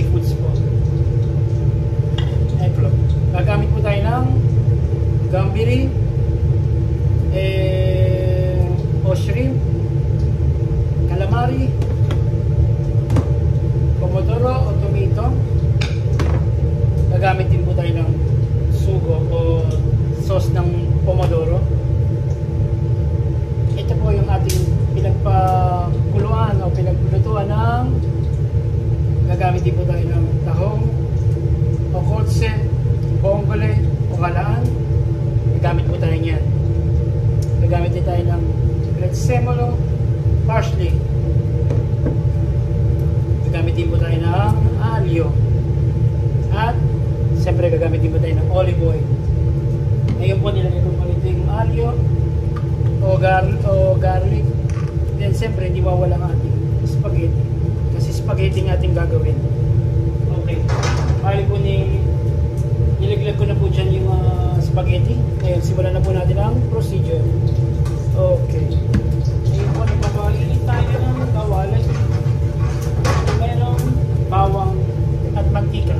seafoods po. Ito. Gagamit po tayo ng gambiri, o shrimp, calamari, pomodoro o tomato. Gagamit din po tayo ng sugo o sauce ng pomodoro. Ito po yung ating pinagpakuluan o pinaglutuan ng gagamit din po tayo ng tahong o kotse, bongole o kalaan. Gagamit po tayo niyan. Gagamit din tayo ng prezzemolo, parsley. Gagamit din po tayo ng alyo. At siyempre gagamit din po tayo ng olive oil. Ngayon po nilagay ko po ito yung alyo o garlic. Then siyempre hindi mawala ang ating spaghetti. Kasi spaghetti ang ating gagawin. Okay. Bali po nilaglag ko na po dyan yung spaghetti. Ngayon simulan na po natin ang procedure. Okay. Ngayon po nagpapalilit tayo ng kawali. Merong bawang at mantika.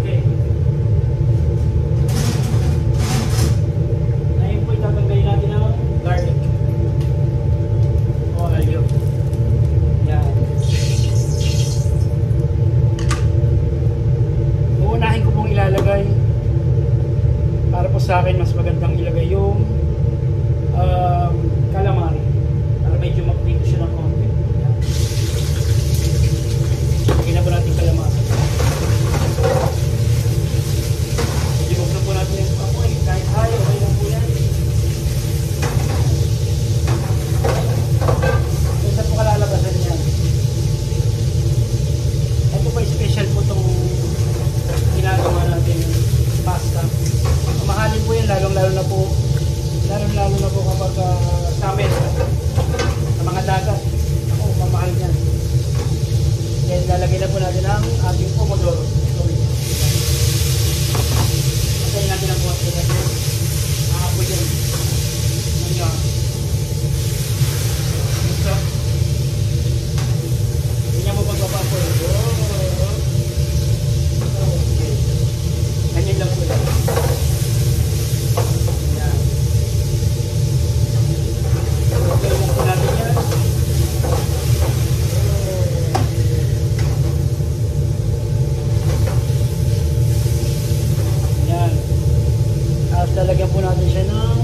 Okay. Ngayon po itatanggalin natin ang garlic. O alyo. Yan. Uunahin ko pong ilalagay. Para po sa akin mas magandang ilagay yung calamari. Para medyo mag-prito siya ng konti. Lagyan na po natin calamari. Ibog na po natin yung apoy. Kahit high, okay lang po yan. Isa po kalalabasan yan. Ito pa special po itong ginagawa natin pasta. Mahalin po yan, lalong-lalo na po kapag sa amin, sa mga dagat. Ako, mamahal yan. Then, lalagay na po natin ang ating pomodoro. Patayin natin ang buhat ko natin. Makapoy yan. Ano ito? Hindi niya mo pagpapapoy. Okay. Ganyan lang po yan. Lalagyan po natin siya ng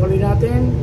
Tuloy natin.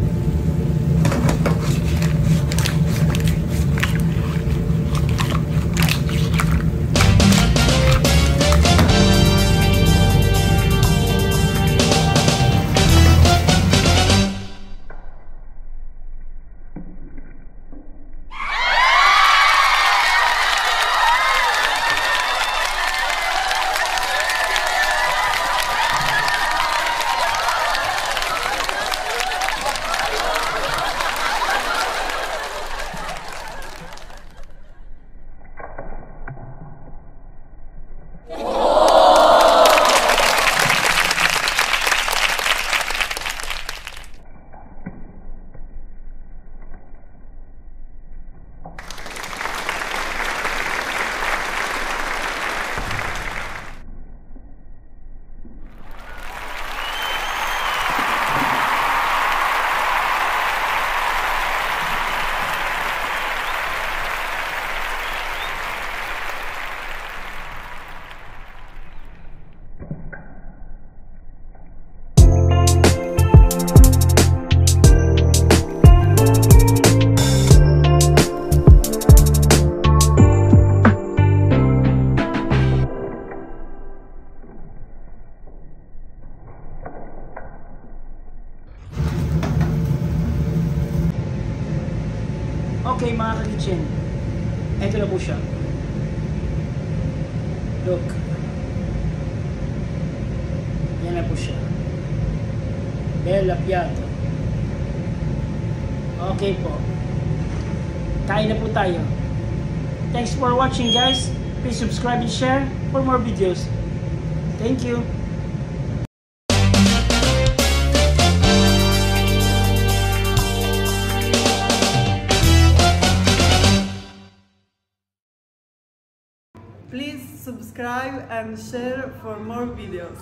Okay mga ka-kitchen, ito na po siya. Look. Yan na po siya. Bella Piatto. Okay po. Kain na po tayo. Thanks for watching guys. Please subscribe and share for more videos. Thank you. Please subscribe and share for more videos.